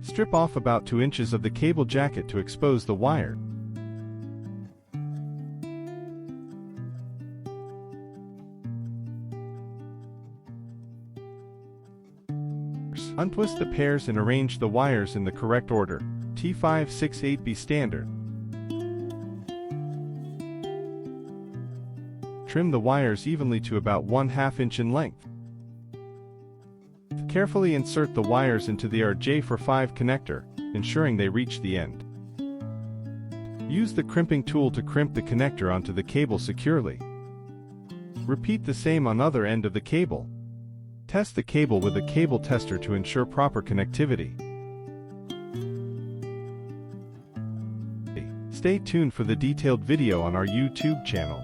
Strip off about 2 inches of the cable jacket to expose the wire. Untwist the pairs and arrange the wires in the correct order. T5, 6, 8B standard. Trim the wires evenly to about 1/2 inch in length. Carefully insert the wires into the RJ45 connector, ensuring they reach the end. Use the crimping tool to crimp the connector onto the cable securely. Repeat the same on other end of the cable. Test the cable with a cable tester to ensure proper connectivity. Stay tuned for the detailed video on our YouTube channel.